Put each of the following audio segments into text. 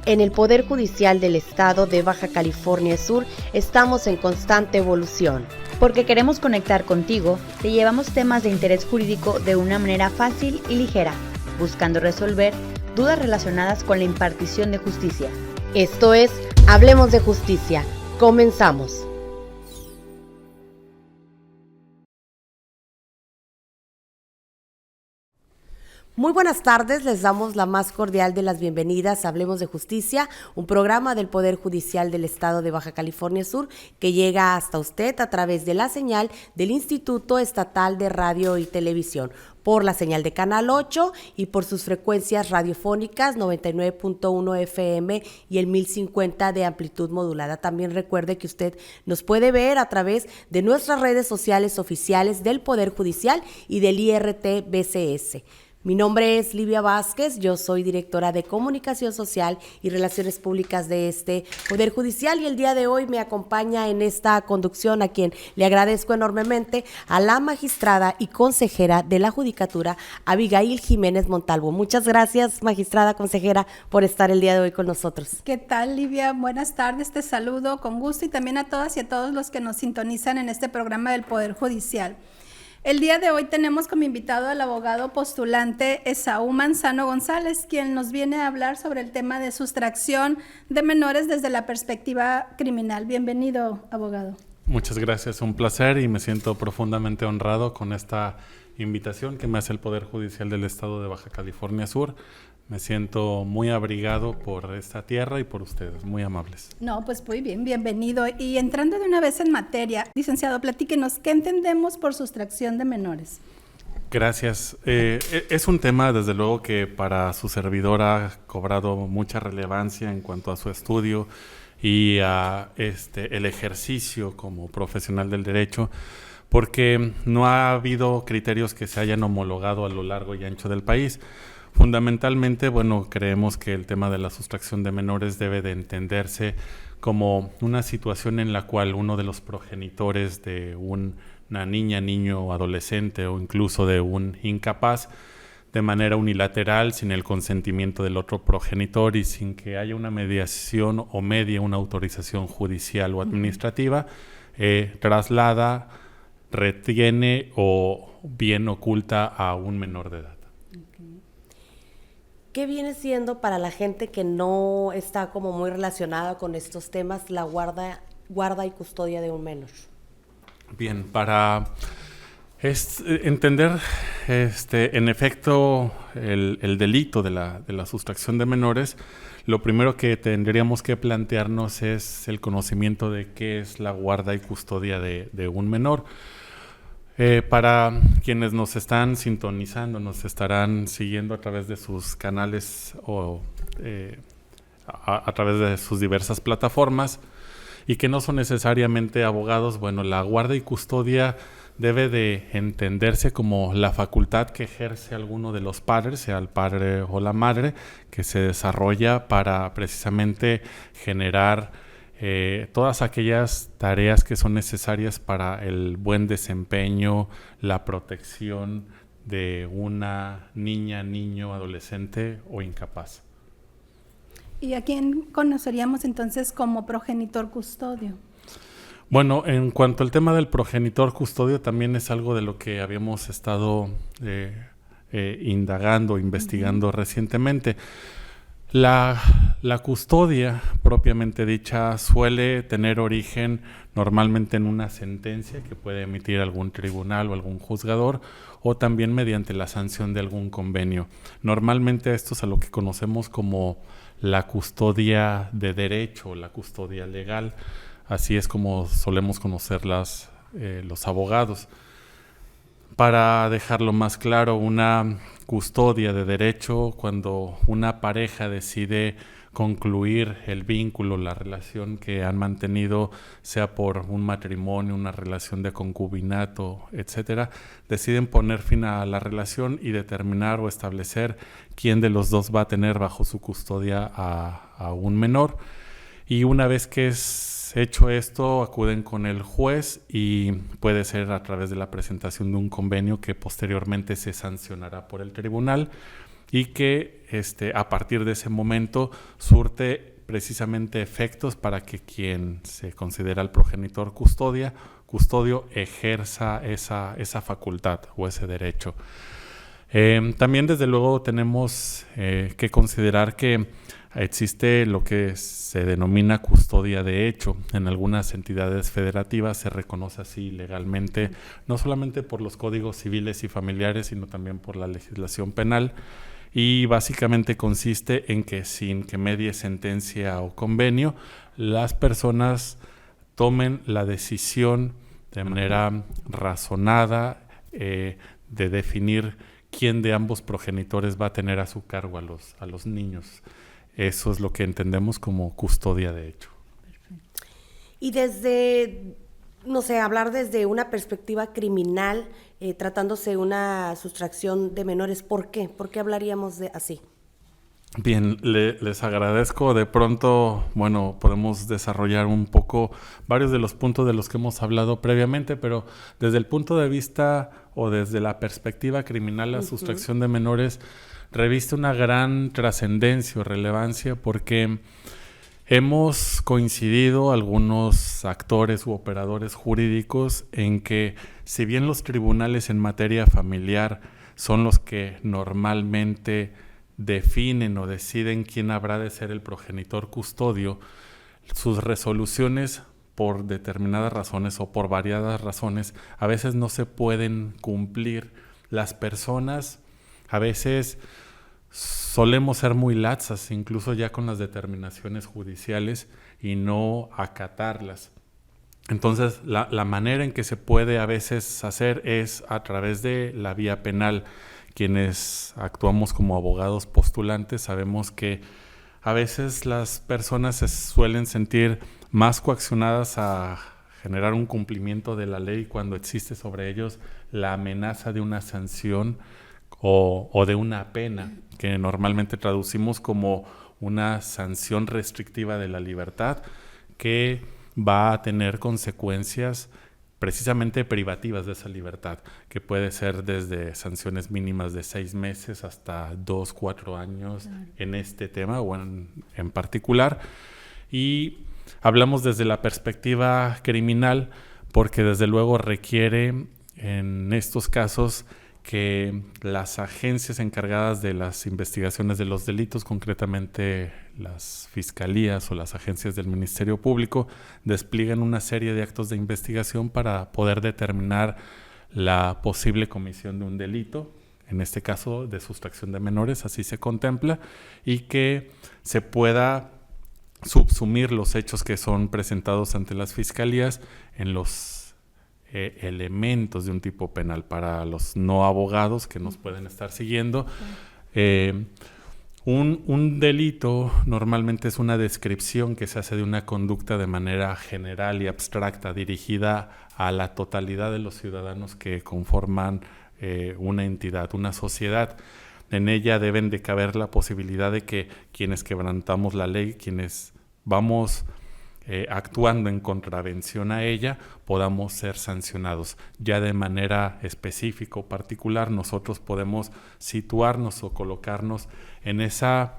En el Poder Judicial del Estado de Baja California Sur estamos en constante evolución. Porque queremos conectar contigo, te llevamos temas de interés jurídico de una manera fácil y ligera, buscando resolver dudas relacionadas con la impartición de justicia. Esto es Hablemos de Justicia. Comenzamos. Muy buenas tardes, les damos la más cordial de las bienvenidas a Hablemos de Justicia, un programa del Poder Judicial del Estado de Baja California Sur que llega hasta usted a través de la señal del Instituto Estatal de Radio y Televisión, por la señal de Canal 8 y por sus frecuencias radiofónicas 99.1 FM y el 1050 de amplitud modulada. También recuerde que usted nos puede ver a través de nuestras redes sociales oficiales del Poder Judicial y del IRT-BCS. Mi nombre es Livia Vázquez, yo soy directora de Comunicación Social y Relaciones Públicas de este Poder Judicial y el día de hoy me acompaña en esta conducción, a quien le agradezco enormemente, a la magistrada y consejera de la Judicatura, Abigail Jiménez Montalvo. Muchas gracias, magistrada consejera, por estar el día de hoy con nosotros. ¿Qué tal, Livia? Buenas tardes, te saludo con gusto y también a todas y a todos los que nos sintonizan en este programa del Poder Judicial. El día de hoy tenemos como invitado al abogado postulante Esaú Manzano González, quien nos viene a hablar sobre el tema de sustracción de menores desde la perspectiva criminal. Bienvenido, abogado. Muchas gracias, un placer y me siento profundamente honrado con esta invitación que me hace el Poder Judicial del Estado de Baja California Sur. Me siento muy abrigado por esta tierra y por ustedes, muy amables. No, pues muy bien, bienvenido. Y entrando de una vez en materia, licenciado, platíquenos, ¿qué entendemos por sustracción de menores? Gracias. Es un tema, desde luego, que para su servidor ha cobrado mucha relevancia en cuanto a su estudio y a el ejercicio como profesional del derecho, porque no ha habido criterios que se hayan homologado a lo largo y ancho del país. Fundamentalmente, creemos que el tema de la sustracción de menores debe de entenderse como una situación en la cual uno de los progenitores de una niña, niño o adolescente o incluso de un incapaz, de manera unilateral, sin el consentimiento del otro progenitor y sin que haya una mediación o medie una autorización judicial o administrativa, traslada, retiene o bien oculta a un menor de edad. ¿Qué viene siendo para la gente que no está como muy relacionada con estos temas la guarda y custodia de un menor? Bien, para entender en efecto el delito de la sustracción de menores, lo primero que tendríamos que plantearnos es el conocimiento de qué es la guarda y custodia de un menor. Para quienes nos están sintonizando, nos estarán siguiendo a través de sus canales o a través de sus diversas plataformas y que no son necesariamente abogados, la guarda y custodia debe de entenderse como la facultad que ejerce alguno de los padres, sea el padre o la madre, que se desarrolla para precisamente generar todas aquellas tareas que son necesarias para el buen desempeño, la protección de una niña, niño, adolescente o incapaz. ¿Y a quién conoceríamos entonces como progenitor custodio? En cuanto al tema del progenitor custodio, también es algo de lo que habíamos estado indagando, investigando recientemente. La custodia, propiamente dicha, suele tener origen normalmente en una sentencia que puede emitir algún tribunal o algún juzgador o también mediante la sanción de algún convenio. Normalmente esto es a lo que conocemos como la custodia de derecho, la custodia legal. Así es como solemos conocerlas los abogados. Para dejarlo más claro, una custodia de derecho, cuando una pareja decide concluir el vínculo, la relación que han mantenido, sea por un matrimonio, una relación de concubinato, etcétera, deciden poner fin a la relación y determinar o establecer quién de los dos va a tener bajo su custodia a un menor. Y una vez que es hecho esto, acuden con el juez y puede ser a través de la presentación de un convenio que posteriormente se sancionará por el tribunal y que a partir de ese momento surte precisamente efectos para que quien se considera el progenitor custodio ejerza esa facultad o ese derecho. También desde luego tenemos que considerar que existe lo que se denomina custodia de hecho. En algunas entidades federativas se reconoce así legalmente, no solamente por los códigos civiles y familiares, sino también por la legislación penal. Y básicamente consiste en que sin que medie sentencia o convenio, las personas tomen la decisión de manera razonada de definir quién de ambos progenitores va a tener a su cargo a los niños. Eso es lo que entendemos como custodia de hecho. Perfecto. Y desde, no sé, hablar desde una perspectiva criminal, tratándose de una sustracción de menores, ¿por qué? ¿Por qué hablaríamos de así? Bien, les agradezco. De pronto, bueno, podemos desarrollar un poco varios de los puntos de los que hemos hablado previamente, pero desde el punto de vista o desde la perspectiva criminal, la sustracción de menores reviste una gran trascendencia o relevancia porque hemos coincidido algunos actores u operadores jurídicos en que si bien los tribunales en materia familiar son los que normalmente definen o deciden quién habrá de ser el progenitor custodio, sus resoluciones por determinadas razones o por variadas razones a veces no se pueden cumplir. Las personas a veces solemos ser muy laxas, incluso ya con las determinaciones judiciales, y no acatarlas. Entonces, la manera en que se puede a veces hacer es a través de la vía penal. Quienes actuamos como abogados postulantes sabemos que a veces las personas se suelen sentir más coaccionadas a generar un cumplimiento de la ley cuando existe sobre ellos la amenaza de una sanción o de una pena, que normalmente traducimos como una sanción restrictiva de la libertad, que va a tener consecuencias precisamente privativas de esa libertad, que puede ser desde sanciones mínimas de 6 meses hasta 2, 4 años en este tema o en particular. Y hablamos desde la perspectiva criminal porque desde luego requiere en estos casos que las agencias encargadas de las investigaciones de los delitos, concretamente las fiscalías o las agencias del Ministerio Público, desplieguen una serie de actos de investigación para poder determinar la posible comisión de un delito, en este caso de sustracción de menores, así se contempla, y que se pueda subsumir los hechos que son presentados ante las fiscalías en los elementos de un tipo penal. Para los no abogados que nos pueden estar siguiendo, un delito normalmente es una descripción que se hace de una conducta de manera general y abstracta dirigida a la totalidad de los ciudadanos que conforman una entidad, una sociedad. En ella deben de caber la posibilidad de que quienes quebrantamos la ley, quienes vamos actuando en contravención a ella, podamos ser sancionados. Ya de manera específica o particular, nosotros podemos situarnos o colocarnos en esa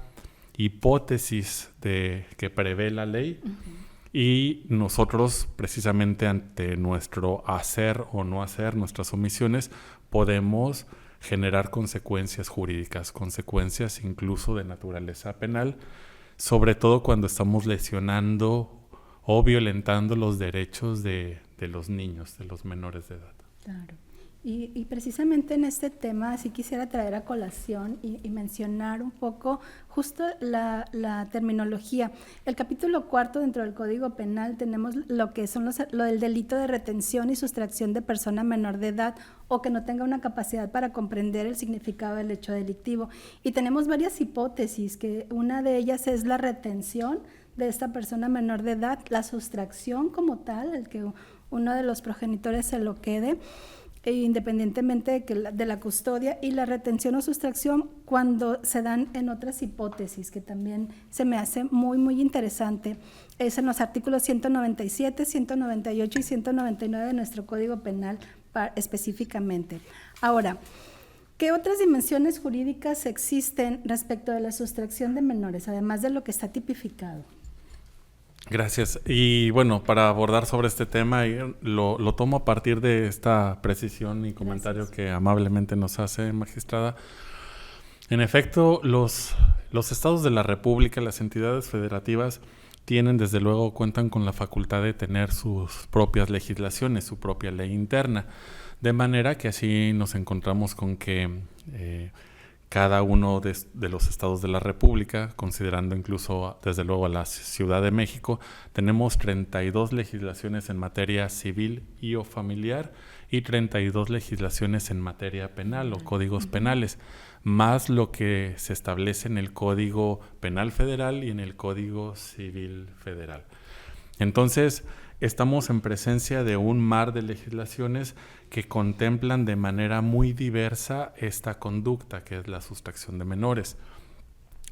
hipótesis de que prevé la ley, y nosotros precisamente ante nuestro hacer o no hacer, nuestras omisiones, podemos generar consecuencias jurídicas, consecuencias incluso de naturaleza penal, sobre todo cuando estamos lesionando o violentando los derechos de los niños, de los menores de edad. Claro. Y precisamente en este tema sí quisiera traer a colación y mencionar un poco justo la terminología. El capítulo 4 dentro del Código Penal tenemos lo que son lo del delito de retención y sustracción de persona menor de edad o que no tenga una capacidad para comprender el significado del hecho delictivo. Y tenemos varias hipótesis, que una de ellas es la retención de esta persona menor de edad, la sustracción como tal, el que uno de los progenitores se lo quede, independientemente de la custodia, y la retención o sustracción cuando se dan en otras hipótesis, que también se me hace muy, muy interesante. Es en los artículos 197, 198 y 199 de nuestro Código Penal específicamente. Ahora, ¿Qué otras dimensiones jurídicas existen respecto de la sustracción de menores, además de lo que está tipificado? Gracias. Y bueno, para abordar sobre este tema, lo tomo a partir de esta precisión y comentario Gracias. Que amablemente nos hace, magistrada. En efecto, los estados de la República, las entidades federativas, desde luego, cuentan con la facultad de tener sus propias legislaciones, su propia ley interna. De manera que así nos encontramos con que cada uno de los estados de la República, considerando incluso desde luego a la Ciudad de México, tenemos 32 legislaciones en materia civil y o familiar y 32 legislaciones en materia penal o códigos penales, más lo que se establece en el Código Penal Federal y en el Código Civil Federal. Entonces, estamos en presencia de un mar de legislaciones que contemplan de manera muy diversa esta conducta, que es la sustracción de menores.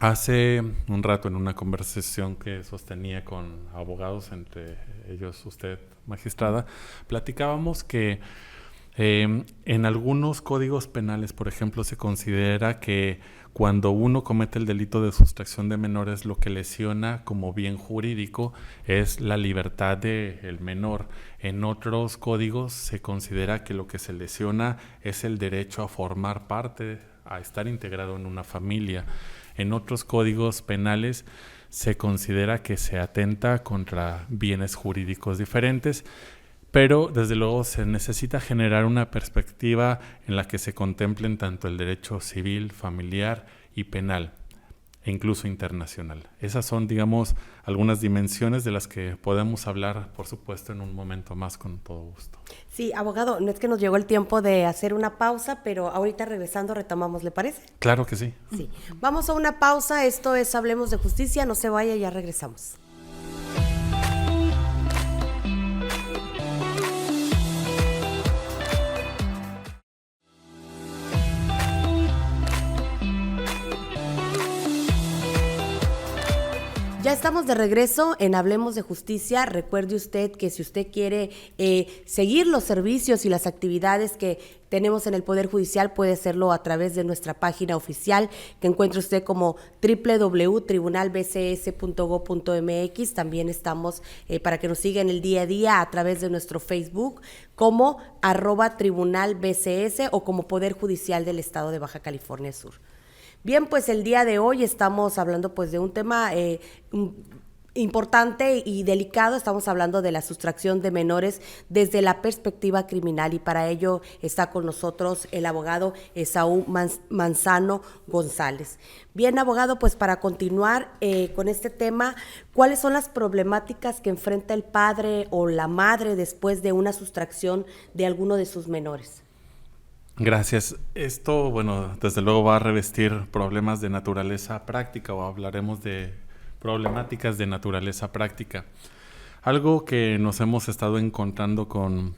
Hace un rato, en una conversación que sostenía con abogados, entre ellos usted, magistrada, platicábamos que en algunos códigos penales, por ejemplo, se considera que cuando uno comete el delito de sustracción de menores, lo que lesiona como bien jurídico es la libertad del menor. En otros códigos se considera que lo que se lesiona es el derecho a formar parte, a estar integrado en una familia. En otros códigos penales se considera que se atenta contra bienes jurídicos diferentes. Pero, desde luego, se necesita generar una perspectiva en la que se contemplen tanto el derecho civil, familiar y penal, e incluso internacional. Esas son, digamos, algunas dimensiones de las que podemos hablar, por supuesto, en un momento más, con todo gusto. Sí, abogado, no es que nos llegó el tiempo de hacer una pausa, pero ahorita regresando retomamos, ¿le parece? Claro que sí. Sí. Vamos a una pausa, esto es Hablemos de Justicia, no se vaya, ya regresamos. Ya estamos de regreso en Hablemos de Justicia. Recuerde usted que si usted quiere seguir los servicios y las actividades que tenemos en el Poder Judicial, puede hacerlo a través de nuestra página oficial, que encuentre usted como www.tribunalbcs.go.mx. También estamos para que nos siga en el día a día a través de nuestro Facebook como @tribunalbcs o como Poder Judicial del Estado de Baja California Sur. Bien, pues el día de hoy estamos hablando pues de un tema importante y delicado. Estamos hablando de la sustracción de menores desde la perspectiva criminal, y para ello está con nosotros el abogado Esaú Manzano González. Bien, abogado, pues para continuar con este tema, ¿cuáles son las problemáticas que enfrenta el padre o la madre después de una sustracción de alguno de sus menores? Gracias. Esto, bueno, desde luego va a revestir problemas de naturaleza práctica, o hablaremos de problemáticas de naturaleza práctica. Algo que nos hemos estado encontrando con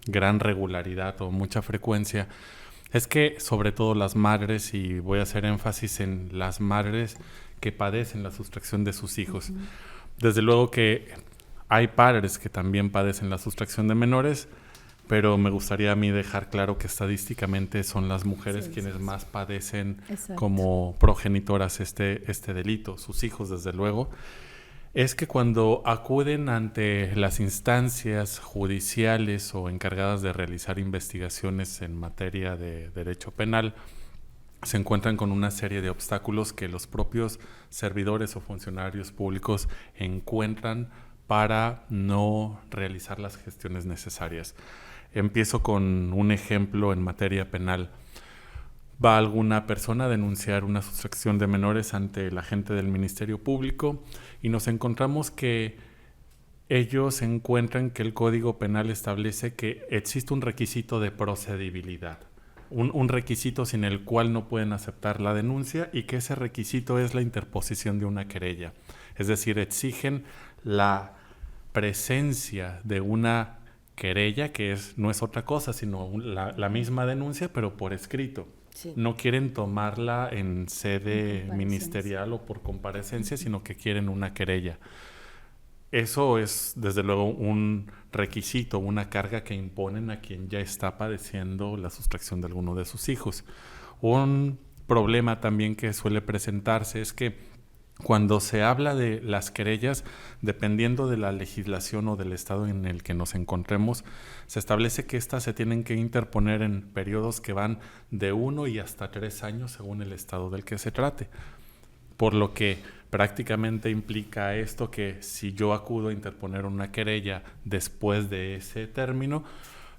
gran regularidad o mucha frecuencia es que, sobre todo las madres, y voy a hacer énfasis en las madres que padecen la sustracción de sus hijos. Desde luego que hay padres que también padecen la sustracción de menores, pero me gustaría a mí dejar claro que estadísticamente son las mujeres quienes más padecen como progenitoras este delito, sus hijos desde luego. Es que cuando acuden ante las instancias judiciales o encargadas de realizar investigaciones en materia de derecho penal, se encuentran con una serie de obstáculos que los propios servidores o funcionarios públicos encuentran para no realizar las gestiones necesarias. Empiezo con un ejemplo en materia penal. Va alguna persona a denunciar una sustracción de menores ante el agente del Ministerio Público y nos encontramos que ellos encuentran que el Código Penal establece que existe un requisito de procedibilidad, un requisito sin el cual no pueden aceptar la denuncia, y que ese requisito es la interposición de una querella. Es decir, exigen la presencia de una querella, que no es otra cosa sino la misma denuncia, pero por escrito. Sí. No quieren tomarla en sede ministerial o por comparecencia, sino que quieren una querella. eso es desde luego un requisito, una carga que imponen a quien ya está padeciendo la sustracción de alguno de sus hijos. Un problema también que suele presentarse es que cuando se habla de las querellas, dependiendo de la legislación o del estado en el que nos encontremos, se establece que éstas se tienen que interponer en periodos que van de 1 y hasta 3 años según el estado del que se trate. Por lo que prácticamente implica esto que si yo acudo a interponer una querella después de ese término,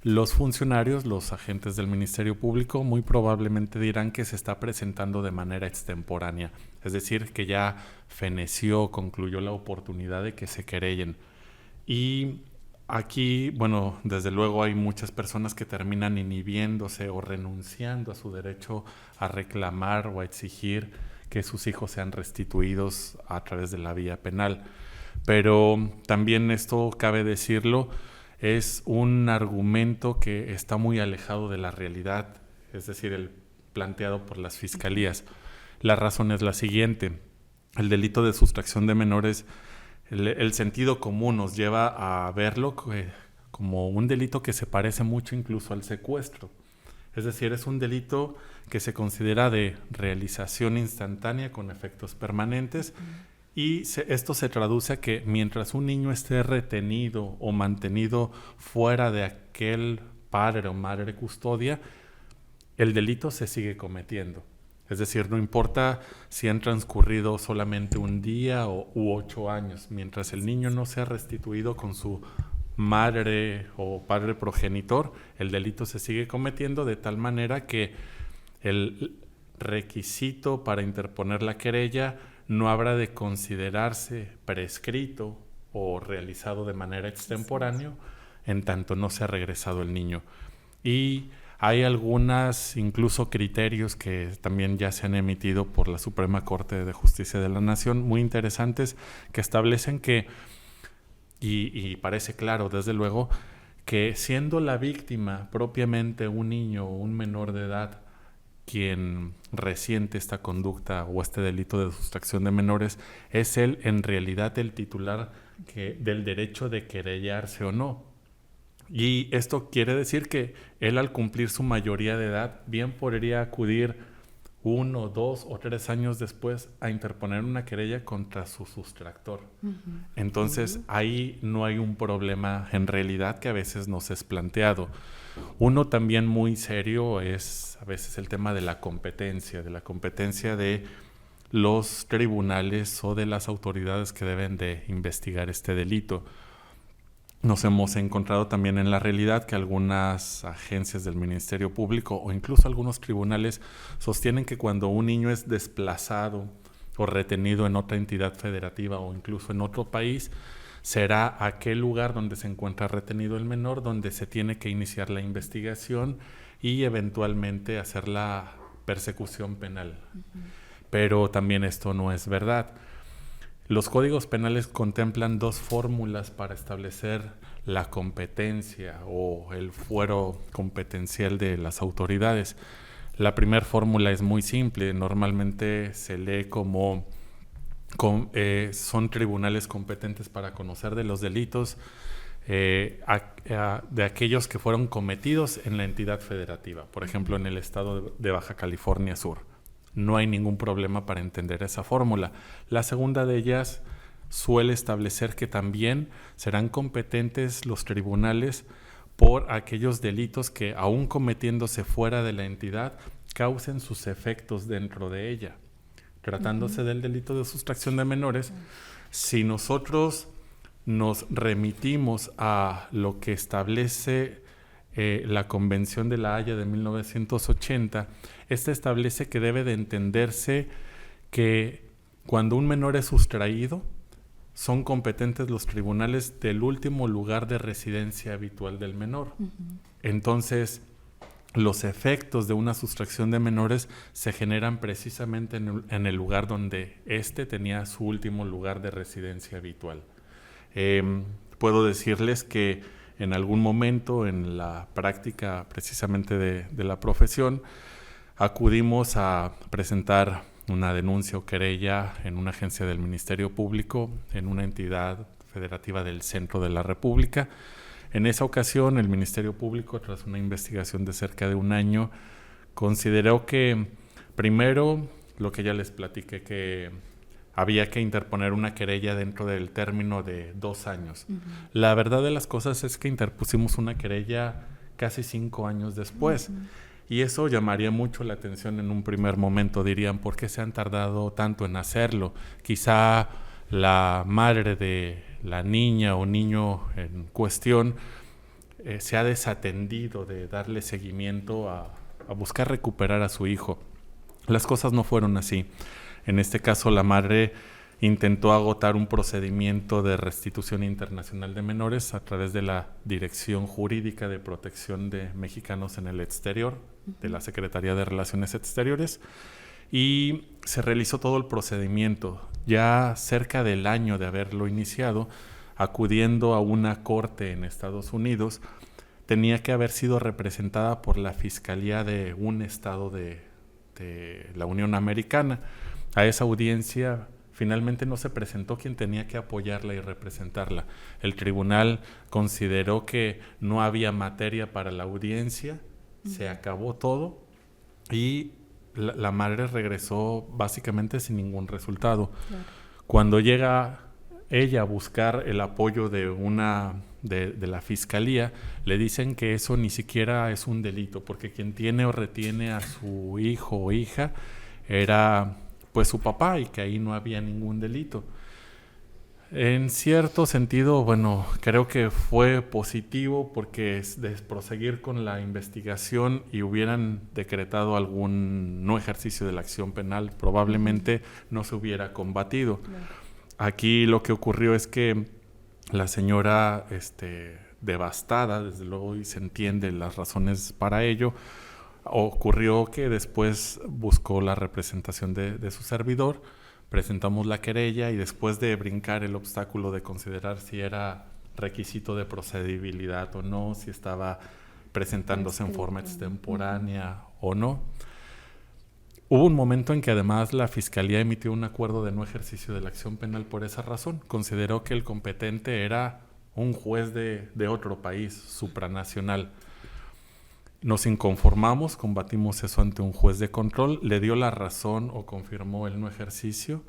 los funcionarios, los agentes del Ministerio Público, muy probablemente dirán que se está presentando de manera extemporánea, es decir, que ya feneció, concluyó la oportunidad de que se querellen. Y aquí, bueno, desde luego hay muchas personas que terminan inhibiéndose o renunciando a su derecho a reclamar o a exigir que sus hijos sean restituidos a través de la vía penal. Pero también esto, cabe decirlo, es un argumento que está muy alejado de la realidad, es decir, el planteado por las fiscalías. La razón es la siguiente: el delito de sustracción de menores, el sentido común nos lleva a verlo como un delito que se parece mucho incluso al secuestro. Es decir, es un delito que se considera de realización instantánea con efectos permanentes. Y esto se traduce a que mientras un niño esté retenido o mantenido fuera de aquel padre o madre custodia, el delito se sigue cometiendo. Es decir, no importa si han transcurrido solamente un día u 8 años, mientras el niño no sea restituido con su madre o padre progenitor, el delito se sigue cometiendo, de tal manera que el requisito para interponer la querella no habrá de considerarse prescrito o realizado de manera extemporánea en tanto no se ha regresado el niño. Y hay algunas incluso criterios que también ya se han emitido por la Suprema Corte de Justicia de la Nación, muy interesantes, que establecen que, y parece claro desde luego, que siendo la víctima propiamente un niño o un menor de edad quien resiente esta conducta o este delito de sustracción de menores, es él en realidad el titular del derecho de querellarse o no. Y esto quiere decir que él, al cumplir su mayoría de edad, bien podría acudir 1, 2 o 3 años después a interponer una querella contra su sustractor. Entonces, ahí no hay un problema en realidad que a veces nos es planteado. Uno también muy serio es a veces el tema de la competencia de los tribunales o de las autoridades que deben de investigar este delito. Nos hemos encontrado también en la realidad que algunas agencias del Ministerio Público o incluso algunos tribunales sostienen que cuando un niño es desplazado o retenido en otra entidad federativa o incluso en otro país, será aquel lugar donde se encuentra retenido el menor donde se tiene que iniciar la investigación y eventualmente hacer la persecución penal. Pero también esto no es verdad. Los códigos penales contemplan 2 fórmulas para establecer la competencia o el fuero competencial de las autoridades. La primera fórmula es muy simple, normalmente se lee como son tribunales competentes para conocer de los delitos de aquellos que fueron cometidos en la entidad federativa, por ejemplo en el estado de Baja California Sur. No hay ningún problema para entender esa fórmula. La segunda de ellas suele establecer que también serán competentes los tribunales por aquellos delitos que, aun cometiéndose fuera de la entidad, causen sus efectos dentro de ella. Tratándose del delito de sustracción de menores, si nosotros nos remitimos a lo que establece la Convención de La Haya de 1980, esta establece que debe de entenderse que cuando un menor es sustraído, son competentes los tribunales del último lugar de residencia habitual del menor. Entonces, los efectos de una sustracción de menores se generan precisamente en el lugar donde éste tenía su último lugar de residencia habitual. Puedo decirles que en algún momento en la práctica precisamente de la profesión acudimos a presentar una denuncia o querella en una agencia del Ministerio Público, en una entidad Federativa del Centro de la República. En esa ocasión, el Ministerio Público, tras una investigación de cerca de un año, consideró que, primero, lo que ya les platiqué, que había que interponer una querella dentro del término de 2 años. La verdad de las cosas es que interpusimos una querella casi 5 años después. Y eso llamaría mucho la atención en un primer momento. Dirían, ¿por qué se han tardado tanto en hacerlo? Quizá la madre de la niña o niño en cuestión se ha desatendido de darle seguimiento a buscar recuperar a su hijo. Las cosas no fueron así. En este caso, la madre intentó agotar un procedimiento de restitución internacional de menores a través de la Dirección Jurídica de Protección de Mexicanos en el Exterior, de la Secretaría de Relaciones Exteriores, y se realizó todo el procedimiento. Ya cerca del año de haberlo iniciado, acudiendo a una corte en Estados Unidos, tenía que haber sido representada por la Fiscalía de un estado de la Unión Americana. A esa audiencia finalmente no se presentó quien tenía que apoyarla y representarla. El tribunal consideró que no había materia para la audiencia, se acabó todo y la madre regresó básicamente sin ningún resultado. Claro. Cuando llega ella a buscar el apoyo de la fiscalía, le dicen que eso ni siquiera es un delito, porque quien tiene o retiene a su hijo o hija era pues su papá y que ahí no había ningún delito. En cierto sentido, bueno, creo que fue positivo porque de proseguir con la investigación y hubieran decretado algún no ejercicio de la acción penal, probablemente no se hubiera combatido. No. Aquí lo que ocurrió es que la señora, devastada, desde luego, y se entiende las razones para ello, ocurrió que después buscó la representación de su servidor, presentamos la querella y después de brincar el obstáculo de considerar si era requisito de procedibilidad o no, si estaba presentándose en forma extemporánea o no, hubo un momento en que además la Fiscalía emitió un acuerdo de no ejercicio de la acción penal por esa razón. Consideró que el competente era un juez de otro país, supranacional. Nos inconformamos, combatimos eso ante un juez de control, le dio la razón o confirmó el no ejercicio,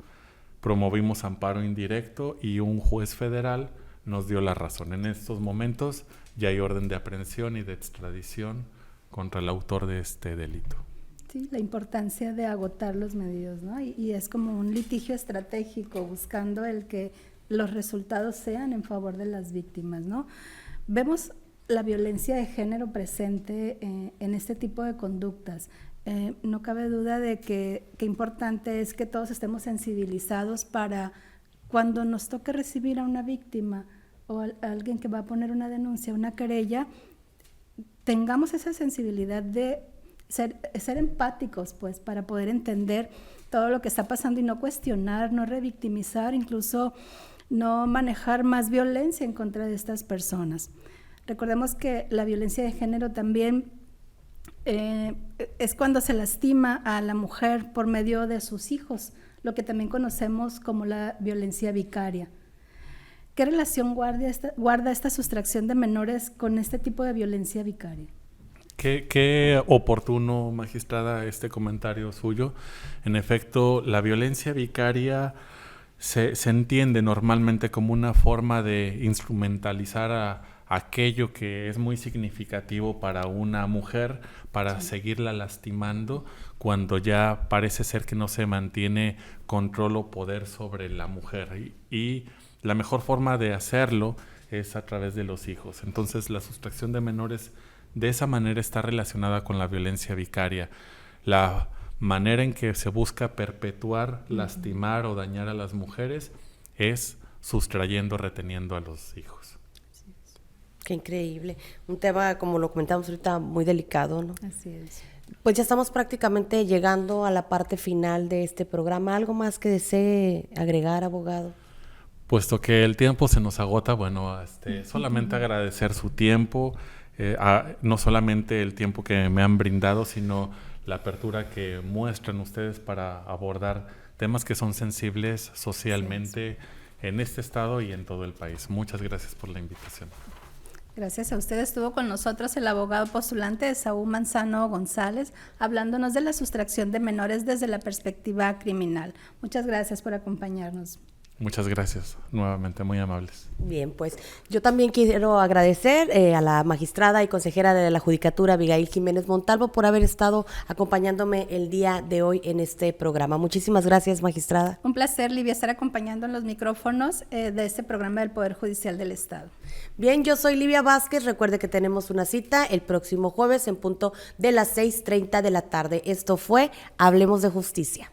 promovimos amparo indirecto y un juez federal nos dio la razón. En estos momentos ya hay orden de aprehensión y de extradición contra el autor de este delito. Sí, la importancia de agotar los medios, ¿no? Y es como un litigio estratégico buscando el que los resultados sean en favor de las víctimas, ¿no? Vemos la violencia de género presente en este tipo de conductas. No cabe duda de que importante es que todos estemos sensibilizados para cuando nos toque recibir a una víctima o a alguien que va a poner una denuncia, una querella, tengamos esa sensibilidad de ser empáticos, pues, para poder entender todo lo que está pasando y no cuestionar, no revictimizar, incluso no manejar más violencia en contra de estas personas. Recordemos que la violencia de género también es cuando se lastima a la mujer por medio de sus hijos, lo que también conocemos como la violencia vicaria. ¿Qué relación guarda esta sustracción de menores con este tipo de violencia vicaria? Qué oportuno, magistrada, este comentario suyo. En efecto, la violencia vicaria se entiende normalmente como una forma de instrumentalizar a aquello que es muy significativo para una mujer, para seguirla lastimando, cuando ya parece ser que no se mantiene control o poder sobre la mujer. Y la mejor forma de hacerlo es a través de los hijos. Entonces, la sustracción de menores de esa manera está relacionada con la violencia vicaria. La manera en que se busca perpetuar, lastimar o dañar a las mujeres es sustrayendo, reteniendo a los hijos. Qué increíble. Un tema, como lo comentamos ahorita, muy delicado, ¿no? Así es. Pues ya estamos prácticamente llegando a la parte final de este programa. ¿Algo más que desee agregar, abogado? Puesto que el tiempo se nos agota, bueno, solamente agradecer su tiempo, no solamente el tiempo que me han brindado, sino la apertura que muestran ustedes para abordar temas que son sensibles socialmente en este estado y en todo el país. Muchas gracias por la invitación. Gracias a usted. Estuvo con nosotros el abogado postulante Esaú Manzano González, hablándonos de la sustracción de menores desde la perspectiva criminal. Muchas gracias por acompañarnos. Muchas gracias, nuevamente, muy amables. Bien, pues yo también quiero agradecer a la magistrada y consejera de la Judicatura, Abigail Jiménez Montalvo, por haber estado acompañándome el día de hoy en este programa. Muchísimas gracias, magistrada. Un placer, Livia, estar acompañando en los micrófonos de este programa del Poder Judicial del Estado. Bien, yo soy Livia Vázquez. Recuerde que tenemos una cita el próximo jueves en punto de las 6:30 de la tarde. Esto fue Hablemos de Justicia.